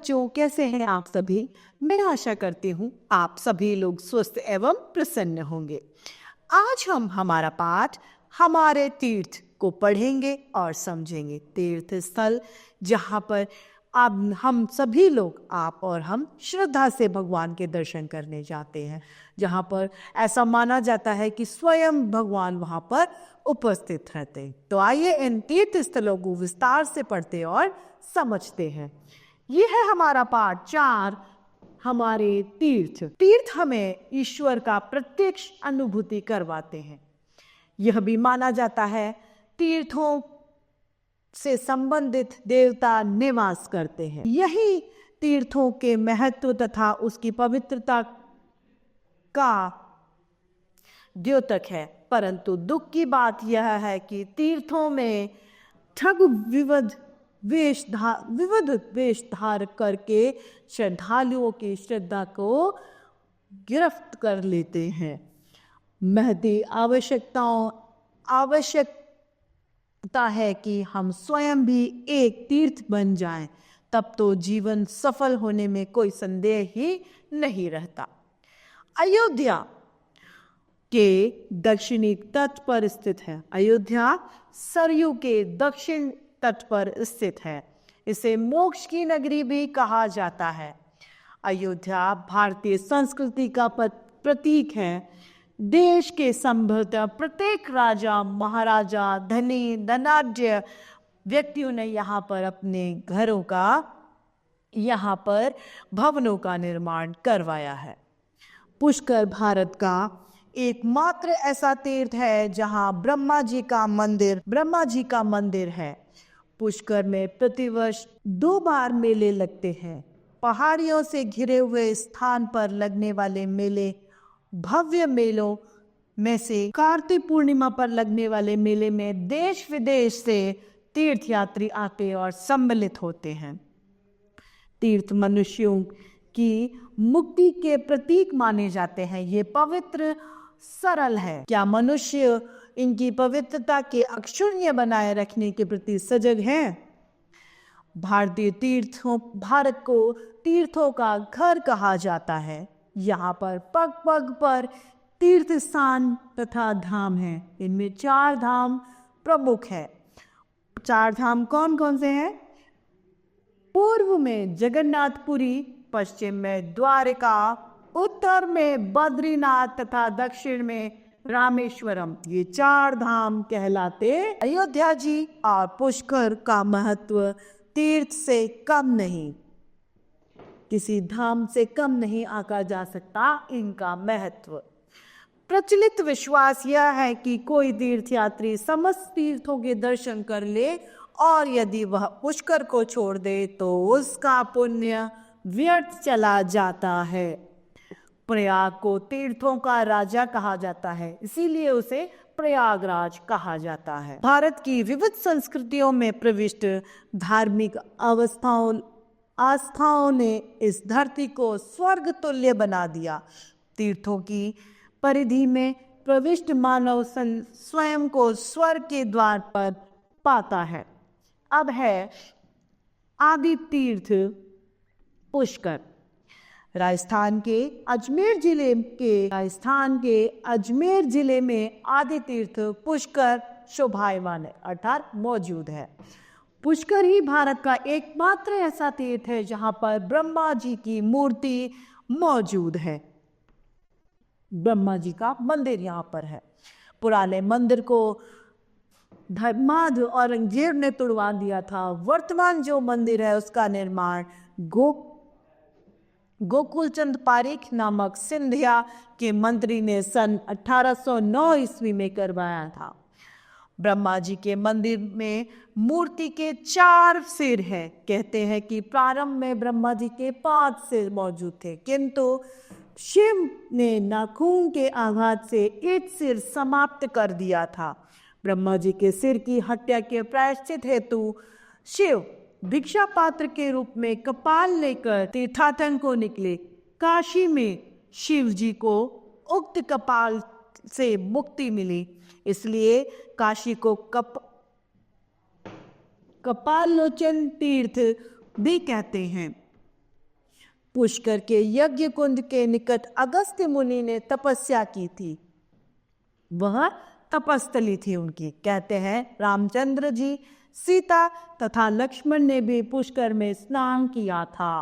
बच्चों, कैसे हैं आप सभी। मैं आशा करती हूँ आप सभी लोग स्वस्थ एवं प्रसन्न होंगे। आज हम हमारा पाठ हमारे तीर्थ को पढ़ेंगे और समझेंगे। तीर्थ स्थल जहाँ पर अब हम सभी लोग, आप और हम, श्रद्धा से भगवान के दर्शन करने जाते हैं, जहाँ पर ऐसा माना जाता है कि स्वयं भगवान वहाँ पर उपस्थित रहते हैं। तो आइए इन तीर्थ स्थलों को विस्तार से पढ़ते और समझते हैं। ये है हमारा पाठ 4, हमारे तीर्थ। तीर्थ हमें ईश्वर का प्रत्यक्ष अनुभूति करवाते हैं। यह भी माना जाता है तीर्थों से संबंधित देवता निवास करते हैं। यही तीर्थों के महत्व तथा उसकी पवित्रता का द्योतक है। परंतु दुख की बात यह है कि तीर्थों में ठग विविध वेश धार करके श्रद्धालुओं की श्रद्धा को गिरफ्त कर लेते हैं। महती आवश्यकता है कि हम स्वयं भी एक तीर्थ बन जाएं, तब तो जीवन सफल होने में कोई संदेह ही नहीं रहता। अयोध्या के दक्षिणी तट पर स्थित है। अयोध्या सरयू के दक्षिण तट पर स्थित है। इसे मोक्ष की नगरी भी कहा जाता है। अयोध्या भारतीय संस्कृति का प्रतीक है। देश के संभवतः प्रत्येक राजा, महाराजा, धनी, धनाढ्य व्यक्तियों ने यहाँ पर अपने घरों का, यहाँ पर भवनों का निर्माण करवाया है। पुष्कर भारत का एकमात्र ऐसा तीर्थ है जहाँ ब्रह्मा जी का मंदिर है। पुष्कर में प्रतिवर्ष 2 बार मेले लगते हैं। पहाड़ियों से घिरे हुए स्थान पर लगने वाले मेले भव्य मेलों में से कार्तिक पूर्णिमा पर लगने वाले मेले में देश विदेश से तीर्थयात्री आते और सम्मिलित होते हैं। तीर्थ मनुष्यों की मुक्ति के प्रतीक माने जाते हैं। ये पवित्र सरल है। क्या मनुष्य इनकी पवित्रता के अक्षुण्य बनाए रखने के प्रति सजग है? भारत को तीर्थों का घर कहा जाता है। यहाँ पर पग पग पर तीर्थ स्थान तथा धाम हैं। इनमें 4 धाम प्रमुख है। 4 धाम कौन कौन से हैं? पूर्व में जगन्नाथपुरी, पश्चिम में द्वारिका, उत्तर में बद्रीनाथ तथा दक्षिण में रामेश्वरम। ये 4 धाम कहलाते। अयोध्या जी और पुष्कर का महत्व तीर्थ से कम नहीं, किसी धाम से कम नहीं आंका जा सकता इनका महत्व। प्रचलित विश्वास यह है कि कोई तीर्थयात्री समस्त तीर्थों के दर्शन कर ले और यदि वह पुष्कर को छोड़ दे तो उसका पुण्य व्यर्थ चला जाता है। प्रयाग को तीर्थों का राजा कहा जाता है, इसीलिए उसे प्रयागराज कहा जाता है। भारत की विविध संस्कृतियों में प्रविष्ट धार्मिक आस्थाओं ने इस धरती को स्वर्ग तुल्य बना दिया। तीर्थों की परिधि में प्रविष्ट मानव स्वयं को स्वर्ग के द्वार पर पाता है। अब है आदि तीर्थ पुष्कर। राजस्थान के अजमेर जिले में आदि तीर्थ पुष्कर शोभायमान है, अर्थात मौजूद है। पुष्कर ही भारत का एकमात्र ऐसा तीर्थ है जहां पर ब्रह्मा जी की मूर्ति मौजूद है। ब्रह्मा जी का मंदिर यहाँ पर है। पुराने मंदिर को धर्माध औरंगजेब ने तुड़वा दिया था। वर्तमान जो मंदिर है उसका निर्माण गोकुलचंद पारीख नामक सिंधिया के मंत्री ने सन 1809 ईस्वी में करवाया था। ब्रह्मा जी के मंदिर में मूर्ति के 4 सिर हैं। कहते हैं कि प्रारंभ में ब्रह्मा जी के 5 सिर मौजूद थे, किंतु शिव ने नाखून के आघात से एक सिर समाप्त कर दिया था। ब्रह्मा जी के सिर की हत्या के प्रायश्चित हेतु शिव भिक्षा पात्र के रूप में कपाल लेकर तीर्थाटन को निकले। काशी में शिव जी को उक्त कपाल से मुक्ति मिली, इसलिए काशी को कपालोचन तीर्थ भी कहते हैं। पुष्कर के यज्ञ कुंड के निकट अगस्त्य मुनि ने तपस्या की थी। वह तपस्थली थी उनकी। कहते हैं रामचंद्र जी, सीता तथा लक्ष्मण ने भी पुष्कर में स्नान किया था।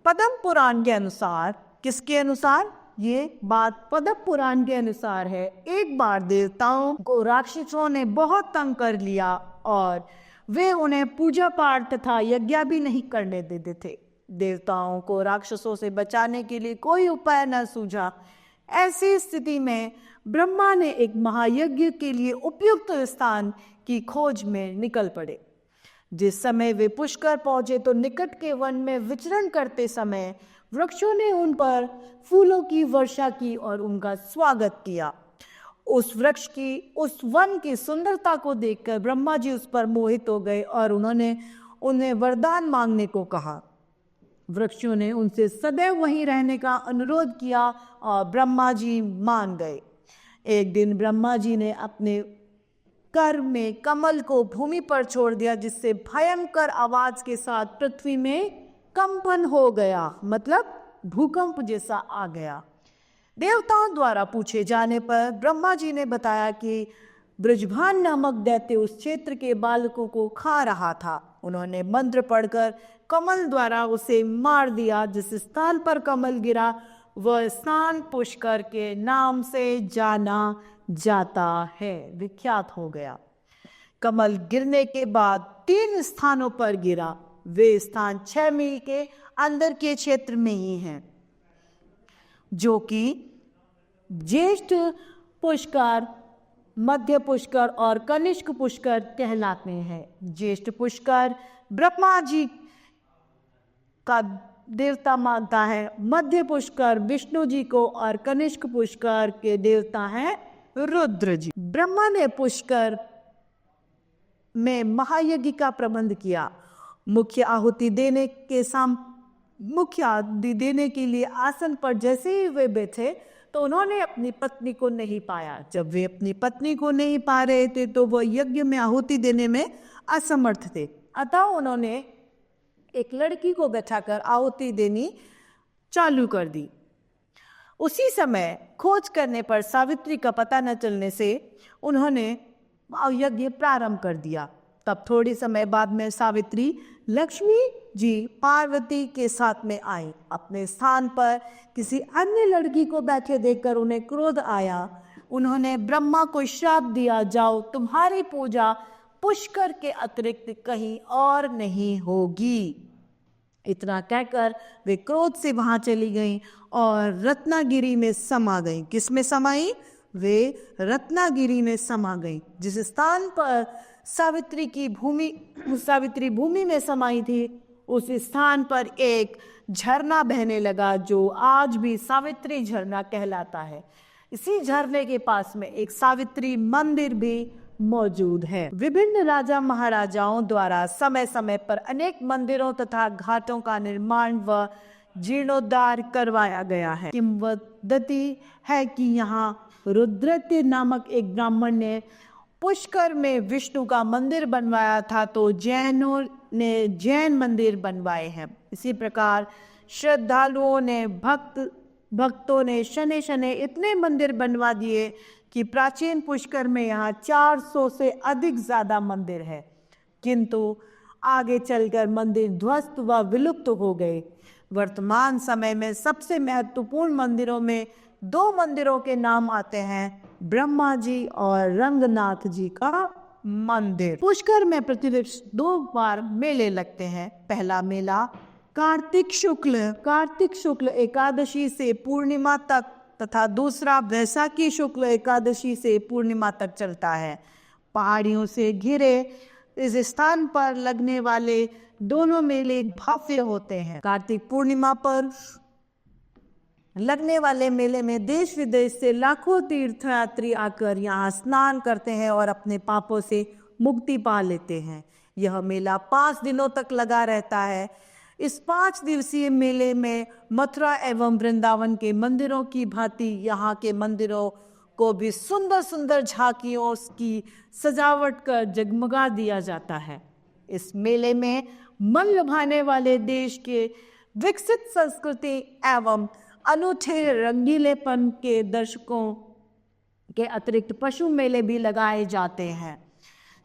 पद्म पुराण के अनुसार, किसके अनुसार? ये बात पद्म पुराण के अनुसार है। एक बार देवताओं को राक्षसों ने बहुत तंग कर लिया और वे उन्हें पूजा पाठ तथा यज्ञ भी नहीं करने देते थे। देवताओं को राक्षसों से बचाने के लिए कोई उपाय न सूझा। ऐसी स्थिति में ब्रह्मा ने एक महायज्ञ के लिए उपयुक्त स्थान की खोज में निकल पड़े। जिस समय वे पुष्कर पहुंचे तो निकट के वन में विचरण करते समय वृक्षों ने उन पर फूलों की वर्षा की और उनका स्वागत किया। उस वृक्ष की, उस वन की सुंदरता को देखकर ब्रह्मा जी उस पर मोहित हो गए और उन्होंने उन्हें वरदान मांगने को कहा। वृक्षों ने उनसे सदैव वहीं रहने का अनुरोध किया और ब्रह्मा जी मान गए। एक दिन ब्रह्मा जी ने अपने कर में कमल को भूमि पर छोड़ दिया, जिससे भयंकर आवाज के साथ पृथ्वी में कंपन हो गया, मतलब भूकंप जैसा आ गया। देवताओं द्वारा पूछे जाने पर ब्रह्मा जी ने बताया कि ब्रजभान नामक दैत्य उस क्षेत्र के बालकों को खा रहा था। उन्होंने मंत्र पढ़कर कमल द्वारा उसे मार दिया। जिस स्थान पर कमल गिरा वह स्थान पुष्कर के नाम से जाना जाता है, विख्यात हो गया। कमल गिरने के बाद 3 स्थानों पर गिरा। वे स्थान 6 मील के अंदर के क्षेत्र में ही हैं, जो कि ज्येष्ठ पुष्कर, मध्य पुष्कर और कनिष्क पुष्कर कहलाते हैं। ज्येष्ठ पुष्कर ब्रह्मा जी का देवता मानता है, मध्य पुष्कर विष्णु जी को और कनिष्क पुष्कर के देवता हैं रुद्र जी। ब्रह्मा ने पुष्कर में महायज्ञ का प्रबंध किया। मुख्य आहुति देने के लिए आसन पर जैसे ही वे बैठे तो उन्होंने अपनी पत्नी को नहीं पाया। जब वे अपनी पत्नी को नहीं पा रहे थे तो वह यज्ञ में आहुति देने में असमर्थ थे। अतः उन्होंने एक लड़की को बैठाकर आहुति देनी चालू कर दी। उसी समय खोज करने पर सावित्री का पता न चलने से उन्होंने यज्ञ प्रारंभ कर दिया। तब थोड़ी समय बाद में सावित्री लक्ष्मी जी पार्वती के साथ में आई। अपने स्थान पर किसी अन्य लड़की को बैठे देखकर उन्हें क्रोध आया। उन्होंने ब्रह्मा को श्राप दिया, जाओ तुम्हारी पूजा पुष्कर के अतिरिक्त कहीं और नहीं होगी। इतना कहकर वे क्रोध से वहां चली गईं और रत्नागिरी में समा गईं। किस में समाई? वे रत्नागिरी में समा गईं। जिस स्थान पर सावित्री भूमि में समाई थी, उस स्थान पर एक झरना बहने लगा, जो आज भी सावित्री झरना कहलाता है। इसी झरने के पास में एक सावित्री मंदिर भी मौजूद है। विभिन्न राजा महाराजाओं द्वारा समय समय पर अनेक मंदिरों तथा घाटों का निर्माण व जीर्णोद्धार करवाया गया है। किंवदंती है कि यहाँ रुद्रत्य नामक एक ब्राह्मण ने पुष्कर में विष्णु का मंदिर बनवाया था, तो जैनों ने जैन मंदिर बनवाए हैं। इसी प्रकार श्रद्धालुओं ने भक्तों ने शने शने इतने मंदिर बनवा दिए कि प्राचीन पुष्कर में यहाँ 400 से अधिक ज्यादा मंदिर है, किंतु आगे चलकर मंदिर ध्वस्त व विलुप्त हो गए। वर्तमान समय में सबसे महत्वपूर्ण मंदिरों में 2 मंदिरों के नाम आते हैं, ब्रह्मा जी और रंगनाथ जी का मंदिर। पुष्कर में प्रतिवर्ष 2 बार मेले लगते हैं। पहला मेला कार्तिक शुक्ल एकादशी से पूर्णिमा तक तथा दूसरा वैशाखी शुक्ल एकादशी से पूर्णिमा तक चलता है। पहाड़ियों से घिरे इस स्थान पर लगने वाले दोनों मेले भव्य होते हैं। कार्तिक पूर्णिमा पर लगने वाले मेले में देश विदेश से लाखों तीर्थयात्री आकर यहाँ स्नान करते हैं और अपने पापों से मुक्ति पा लेते हैं। यह मेला 5 दिनों तक लगा रहता है। इस 5 दिवसीय मेले में मथुरा एवं वृंदावन के मंदिरों की भांति यहाँ के मंदिरों को भी सुंदर सुंदर झांकियों की सजावट कर जगमगा दिया जाता है। इस मेले में मन लुभाने वाले देश के विकसित संस्कृति एवं अनूठे रंगीलेपन के दर्शकों के अतिरिक्त पशु मेले भी लगाए जाते हैं,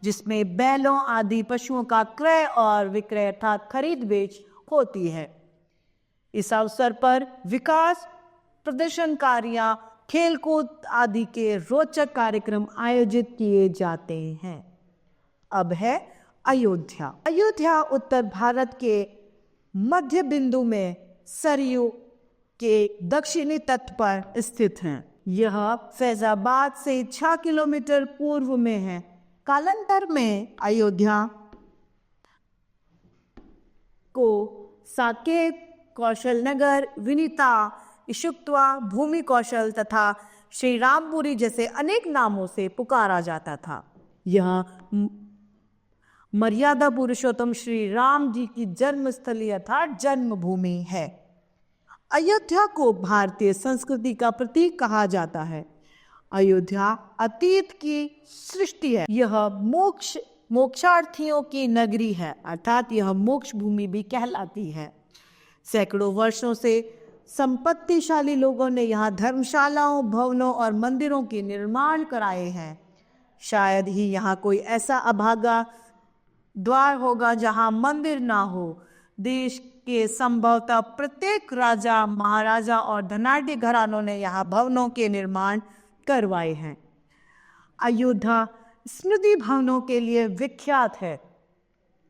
जिसमें बैलों आदि पशुओं का क्रय और विक्रय अर्थात खरीद बेच होती है। इस अवसर पर विकास प्रदर्शनकारियां, खेलकूद आदि के रोचक कार्यक्रम आयोजित किए जाते हैं। अब है अयोध्या। अयोध्या उत्तर भारत के मध्य बिंदु में सरयू के दक्षिणी तट पर स्थित है। यह फैजाबाद से 6 किलोमीटर पूर्व में है। कालांतर में अयोध्या को साकेत, कौशल नगर, विनीता, इशुक्तवा, भूमि कौशल तथा श्री रामपुरी जैसे अनेक नामों से पुकारा जाता था। यह मर्यादा पुरुषोत्तम श्री राम जी की जन्मस्थली अर्थात जन्मभूमि है। अयोध्या को भारतीय संस्कृति का प्रतीक कहा जाता है। अयोध्या अतीत की सृष्टि है। यह मोक्षार्थियों की नगरी है, अर्थात यह मोक्ष भूमि भी कहलाती है। सैकड़ों वर्षों से संपत्तिशाली लोगों ने यहाँ धर्मशालाओं, भवनों और मंदिरों के निर्माण कराए हैं। शायद ही यहाँ कोई ऐसा अभागा द्वार होगा जहाँ मंदिर ना हो। देश के संभवतः प्रत्येक राजा, महाराजा और धनाढ़ घरानों ने यहाँ भवनों के निर्माण करवाए हैं। अयोध्या स्मृति भवनों के लिए विख्यात है।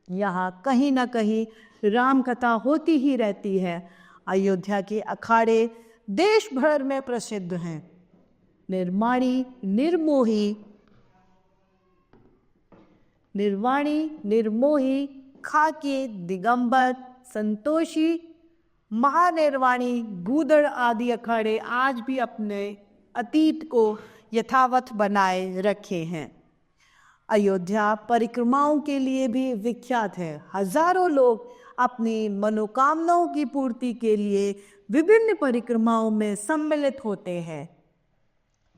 यहाँ कहीं ना कहीं राम कथा होती ही रहती है। अयोध्या के अखाड़े देश भर में प्रसिद्ध हैं। निर्वाणी, निर्मोही, खाकी, दिगंबर, संतोषी, महानिर्वाणी, गूदड़ आदि अखाड़े आज भी अपने अतीत को यथावत बनाए रखे हैं। अयोध्या परिक्रमाओं के लिए भी विख्यात है। हजारों लोग अपनी मनोकामनाओं की पूर्ति के लिए विभिन्न परिक्रमाओं में सम्मिलित होते हैं।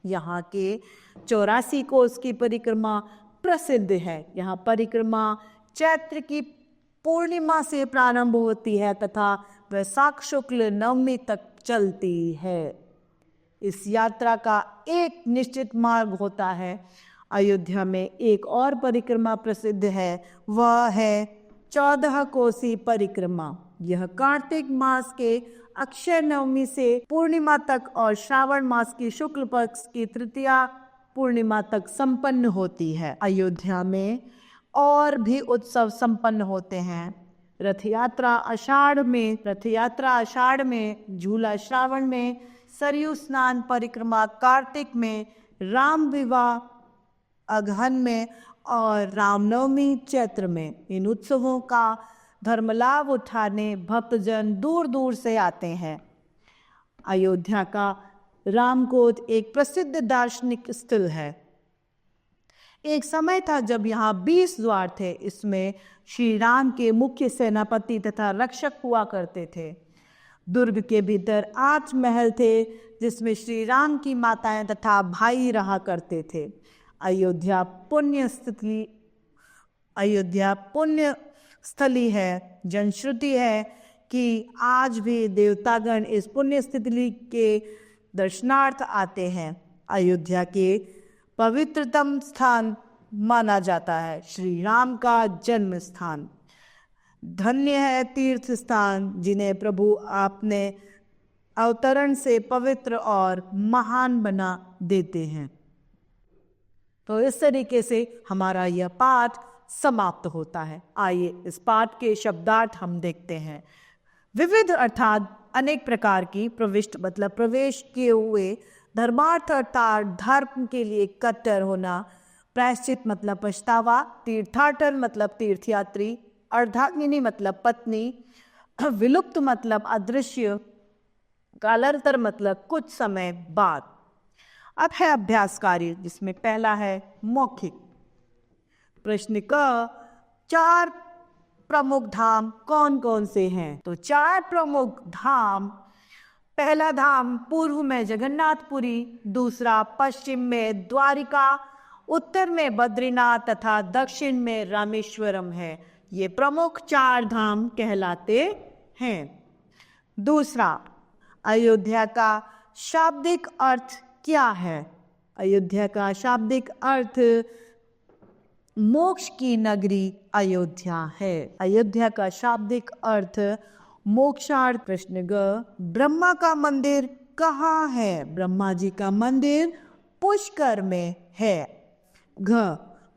यहाँ के 84 कोस की परिक्रमा प्रसिद्ध है। यहाँ परिक्रमा चैत्र की पूर्णिमा से प्रारंभ होती है तथा वैशाख शुक्ल नवमी तक चलती है। इस यात्रा का एक निश्चित मार्ग होता है। अयोध्या में एक और परिक्रमा प्रसिद्ध है, वह है 14 कोसी परिक्रमा। यह कार्तिक मास के अक्षय नवमी से पूर्णिमा तक और श्रावण मास की शुक्ल पक्ष की तृतीया पूर्णिमा तक संपन्न होती है। अयोध्या में और भी उत्सव संपन्न होते हैं। रथ यात्रा आषाढ़ में, झूला श्रावण में, सरयू स्नान परिक्रमा कार्तिक में, राम विवाह अगहन में और रामनवमी चैत्र में। इन उत्सवों का धर्मलाभ उठाने भक्तजन दूर दूर से आते हैं। अयोध्या का रामकोट एक प्रसिद्ध दार्शनिक स्थल है। एक समय था जब यहाँ 20 द्वार थे। इसमें श्री राम के मुख्य सेनापति तथा रक्षक हुआ करते थे। दुर्ग के भीतर 8 महल थे जिसमें श्री राम की माताएं तथा भाई रहा करते थे। अयोध्या पुण्य स्थली है। जनश्रुति है कि आज भी देवतागण इस पुण्य स्थली के दर्शनार्थ आते हैं। अयोध्या के पवित्रतम स्थान माना जाता है श्री राम का जन्म स्थान। धन्य है तीर्थ स्थान जिन्हें प्रभु आपने अवतरण से पवित्र और महान बना देते हैं। तो इस तरीके से हमारा यह पाठ समाप्त होता है। आइए इस पाठ के शब्दार्थ हम देखते हैं। विविध अर्थात अनेक प्रकार की, प्रविष्ट मतलब प्रवेश किए हुए, धर्मार्थ अर्थात धर्म के लिए कट्टर होना, प्रायश्चित मतलब पछतावा, तीर्थाटन मतलब तीर्थयात्री, अर्धांगिनी मतलब पत्नी, विलुप्त मतलब अदृश्य, कालांतर मतलब कुछ समय बाद। अब है अभ्यास कार्य जिसमें पहला है मौखिक प्रश्न का 4 प्रमुख धाम कौन कौन से हैं? तो 4 प्रमुख धाम, पहला धाम पूर्व में जगन्नाथपुरी, दूसरा पश्चिम में द्वारिका, उत्तर में बद्रीनाथ तथा दक्षिण में रामेश्वरम है। ये प्रमुख 4 धाम कहलाते हैं। दूसरा, अयोध्या का शाब्दिक अर्थ क्या है? अयोध्या का शाब्दिक अर्थ मोक्ष की नगरी अयोध्या है। अयोध्या का शाब्दिक अर्थ मोक्षार्थ। प्रश्न ग, ब्रह्मा का मंदिर कहाँ है? ब्रह्मा जी का मंदिर पुष्कर में है। घ,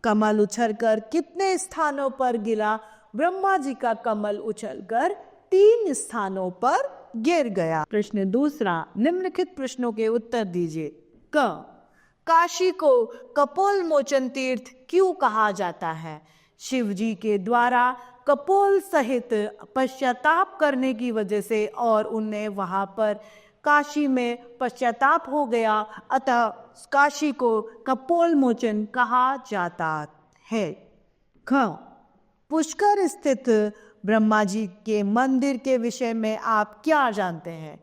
कमल उछलकर कितने स्थानों पर गिरा? ब्रह्मा जी का कमल उछलकर 3 स्थानों पर गिर गया। प्रश्न दूसरा, निम्नलिखित प्रश्नों के उत्तर दीजिए। क, काशी को कपोल मोचन तीर्थ क्यों कहा जाता है? शिव जी के द्वारा कपोल सहित पश्चाताप करने की वजह से और उन्हें वहां पर काशी में पश्चाताप हो गया, अतः काशी को कपोल मोचन कहा जाता है। ख, पुष्कर स्थित ब्रह्मा जी के मंदिर के विषय में आप क्या जानते हैं?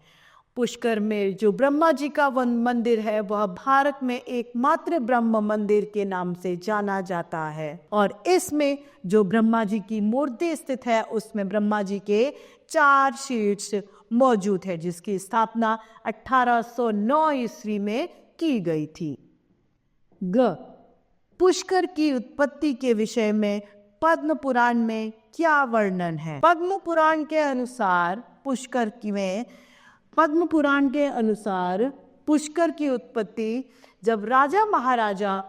पुष्कर में जो ब्रह्मा जी का मंदिर है वह भारत में एकमात्र ब्रह्म मंदिर के नाम से जाना जाता है और इसमें जो ब्रह्मा जी की मूर्ति स्थित है उसमें ब्रह्मा जी के 4 शीर्ष मौजूद है, जिसकी स्थापना 1809 ईस्वी में की गई थी। ग, पुष्कर की उत्पत्ति के विषय में पद्म पुराण में क्या वर्णन है? पद्म पुराण के अनुसार पुष्कर की उत्पत्ति जब राजा महाराजा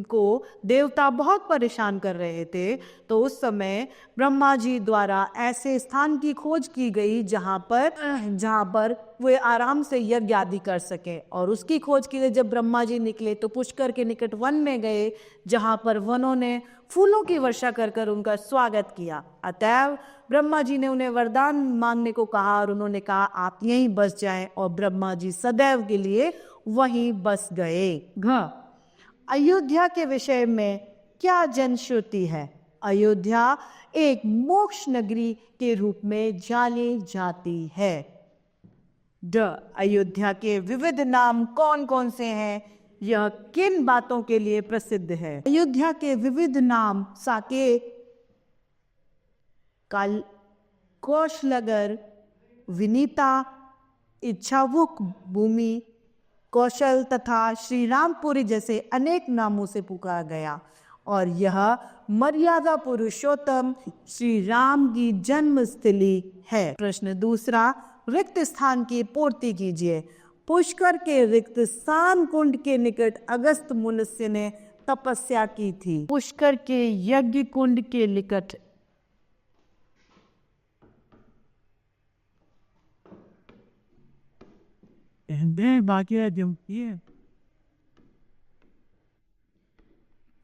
को देवता बहुत परेशान कर रहे थे तो उस समय ब्रह्मा जी द्वारा ऐसे स्थान की खोज की गई जहां पर वे आराम से यज्ञ आदि कर सके और उसकी खोज के लिए जब ब्रह्मा जी निकले तो पुष्कर के निकट वन में गए जहां पर वनों ने फूलों की वर्षा कर कर उनका स्वागत किया। अतएव ब्रह्मा जी ने उन्हें वरदान मांगने को कहा और उन्होंने कहा आप यहीं बस जाएं और ब्रह्मा जी सदैव के लिए वहीं बस गए। घ, अयोध्या के विषय में क्या जनश्रुति है? अयोध्या एक मोक्ष नगरी के रूप में जानी जाती है। ड, अयोध्या के विविध नाम कौन कौन से हैं? यह किन बातों के लिए प्रसिद्ध है? अयोध्या के विविध नाम साकेत, कौशलगर, विनीता, इच्छावुक भूमि, कौशल तथा श्रीरामपुरी जैसे अनेक नामों से पुकारा गया और यह मर्यादा पुरुषोत्तम श्री राम की जन्मस्थली है। प्रश्न दूसरा, रिक्त स्थान की पूर्ति कीजिए। पुष्कर के रिक्त स्थान कुंड के निकट अगस्त मनुष्य ने तपस्या की थी। पुष्कर के यज्ञ कुंड के निकट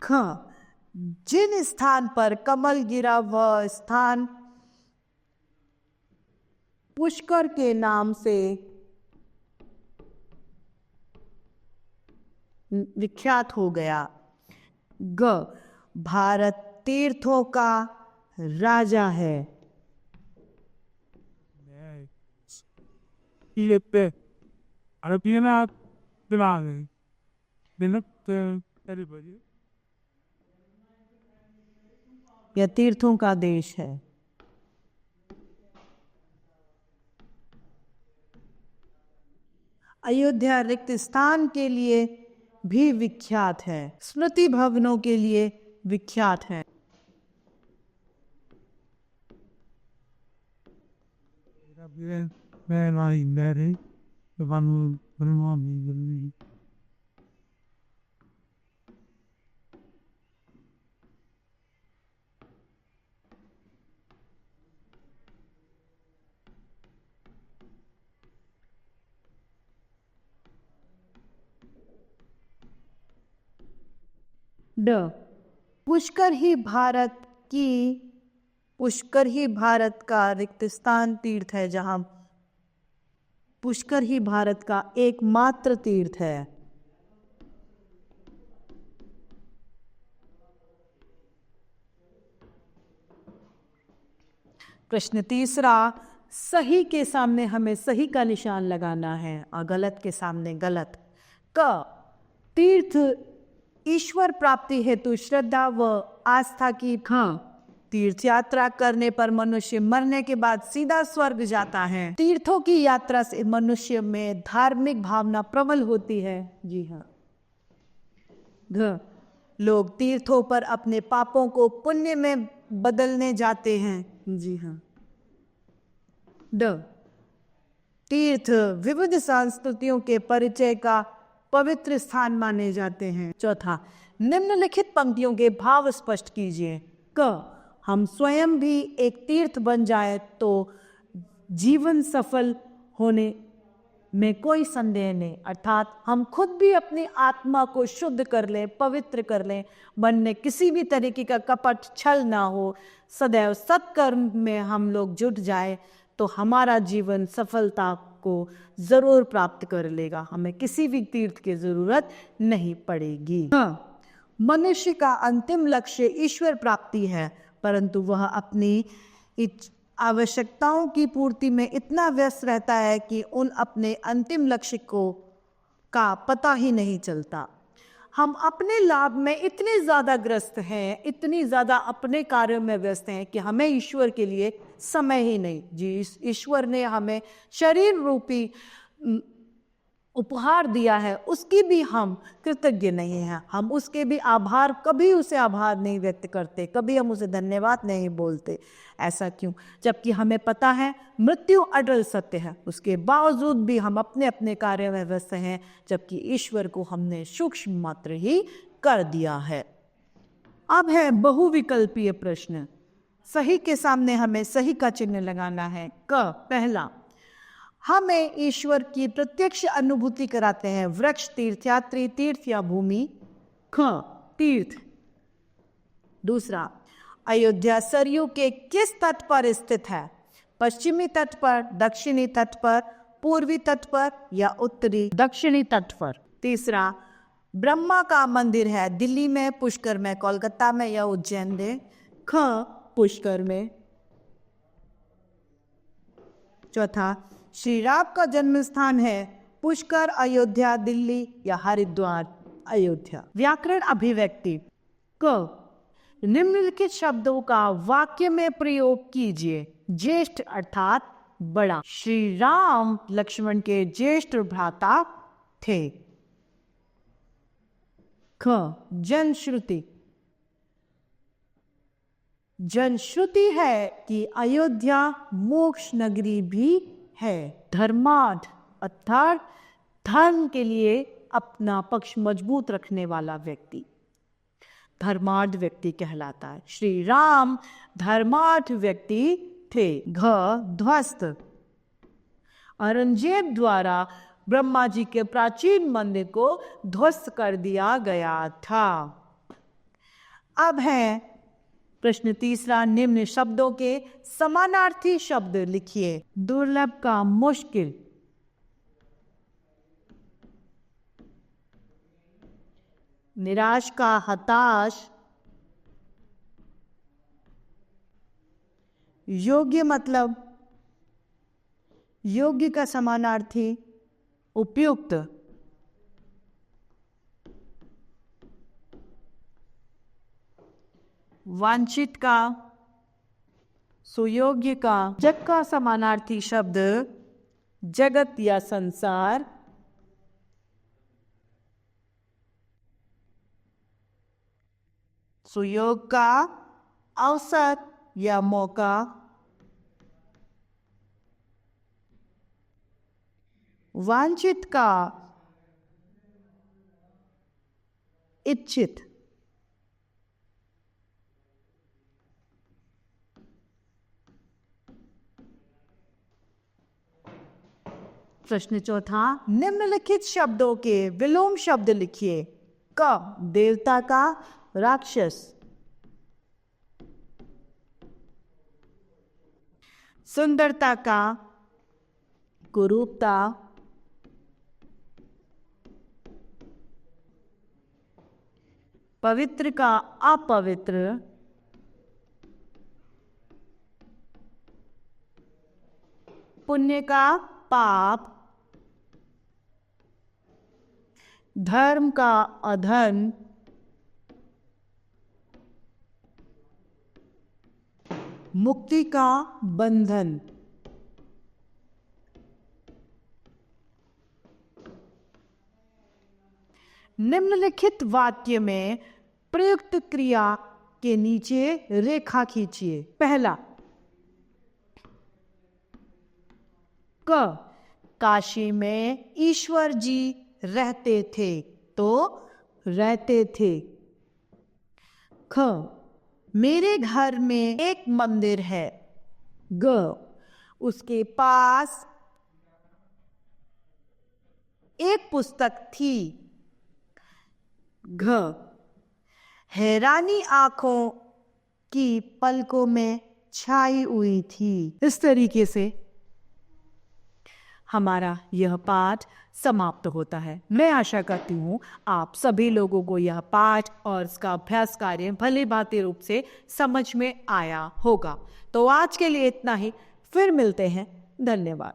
ख, जिन स्थान पर कमल गिरा वह स्थान पुष्कर के नाम से विख्यात हो गया। ग, भारत तीर्थों का राजा है। यह तीर्थों का देश है। अयोध्या रिक्त स्थान के लिए भी विख्यात है, स्मृति भवनों के लिए विख्यात है। ड, पुष्कर ही भारत का रिक्त स्थान तीर्थ है जहां पुष्कर ही भारत का एकमात्र तीर्थ है। प्रश्न तीसरा, सही के सामने हमें सही का निशान लगाना है और गलत के सामने गलत। क, तीर्थ ईश्वर प्राप्ति हेतु श्रद्धा व आस्था की। ख, तीर्थ यात्रा करने पर मनुष्य मरने के बाद सीधा स्वर्ग जाता है। तीर्थों की यात्रा से मनुष्य में धार्मिक भावना प्रबल होती है। जी हाँ। लोग तीर्थों पर अपने पापों को पुण्य में बदलने जाते हैं। जी हाँ। तीर्थ विविध संस्कृतियों के परिचय का पवित्र स्थान माने जाते हैं। चौथा, निम्नलिखित पंक्तियों के भाव स्पष्ट कीजिए। हम स्वयं भी एक तीर्थ बन जाए तो जीवन सफल होने में कोई संदेह नहीं। अर्थात हम खुद भी अपनी आत्मा को शुद्ध कर लें, पवित्र कर लें, मन में किसी भी तरीके का कपट छल ना हो, सदैव सत्कर्म में हम लोग जुट जाए तो हमारा जीवन सफलता को जरूर प्राप्त कर लेगा। हमें किसी भी तीर्थ की जरूरत नहीं पड़ेगी। मनुष्य का अंतिम लक्ष्य ईश्वर प्राप्ति है, परंतु वह अपनी आवश्यकताओं की पूर्ति में इतना व्यस्त रहता है कि उन अपने अंतिम लक्ष्य का पता ही नहीं चलता। हम अपने लाभ में इतने ज़्यादा ग्रस्त हैं, इतनी ज़्यादा अपने कार्यों में व्यस्त हैं कि हमें ईश्वर के लिए समय ही नहीं। जी, ईश्वर ने हमें शरीर रूपी उपहार दिया है, उसकी भी हम कृतज्ञ नहीं हैं। हम उसके भी कभी उसे आभार नहीं व्यक्त करते, कभी हम उसे धन्यवाद नहीं बोलते। ऐसा क्यों? जबकि हमें पता है मृत्यु अटल सत्य है, उसके बावजूद भी हम अपने अपने कार्य में व्यस्त हैं, जबकि ईश्वर को हमने सूक्ष्म मात्र ही कर दिया है। अब है बहुविकल्पीय प्रश्न। सही के सामने हमें सही का चिन्ह लगाना है। पहला, हमें ईश्वर की प्रत्यक्ष अनुभूति कराते हैं वृक्ष, तीर्थयात्री, तीर्थ या भूमि? तीर्थ। दूसरा, अयोध्या सरयू के किस तट पर स्थित है? पश्चिमी तट पर, दक्षिणी तट पर, पूर्वी तट पर या उत्तरी दक्षिणी तट पर? तीसरा, ब्रह्मा का मंदिर है दिल्ली में, पुष्कर में, कोलकाता में या उज्जैन में? पुष्कर में। चौथा, श्री राम का जन्म स्थान है पुष्कर, अयोध्या, दिल्ली या हरिद्वार? अयोध्या। व्याकरण अभिव्यक्ति। निम्नलिखित शब्दों का वाक्य में प्रयोग कीजिए। ज्येष्ठ अर्थात बड़ा। श्री राम लक्ष्मण के ज्येष्ठ भ्राता थे। जनश्रुति। जनश्रुति है कि अयोध्या मोक्ष नगरी भी है। धर्माढ अर्थात धर्म के लिए अपना पक्ष मजबूत रखने वाला व्यक्ति धर्माढ व्यक्ति कहलाता है। श्री राम धर्माढ व्यक्ति थे। ध्वस्त। औरंगजेब द्वारा ब्रह्मा जी के प्राचीन मंदिर को ध्वस्त कर दिया गया था। अब है प्रश्न तीसरा, निम्न शब्दों के समानार्थी शब्द लिखिए। दुर्लभ का मुश्किल, निराश का हताश, योग्य मतलब योग्य का समानार्थी उपयुक्त, वांछित का सुयोग्य का, जग का समानार्थी शब्द जगत या संसार, सुयोग का अवसर या मौका, वांछित का इच्छित, प्रश्न चौथा, निम्नलिखित शब्दों के विलोम शब्द लिखिए। क देवता का राक्षस, सुंदरता का कुरूपता, पवित्र का अपवित्र, पुण्य का पाप, धर्म का अधर्म, मुक्ति का बंधन। निम्नलिखित वाक्य में प्रयुक्त क्रिया के नीचे रेखा खींचिए। पहला, क, काशी में ईश्वर जी रहते थे, तो रहते थे। ख, मेरे घर में एक मंदिर है। ग, उसके पास एक पुस्तक थी। घ, हैरानी आंखों की पलकों में छाई हुई थी। इस तरीके से हमारा यह पाठ समाप्त होता है। मैं आशा करती हूँ आप सभी लोगों को यह पाठ और इसका अभ्यास कार्य भली भांति रूप से समझ में आया होगा। तो आज के लिए इतना ही, फिर मिलते हैं। धन्यवाद।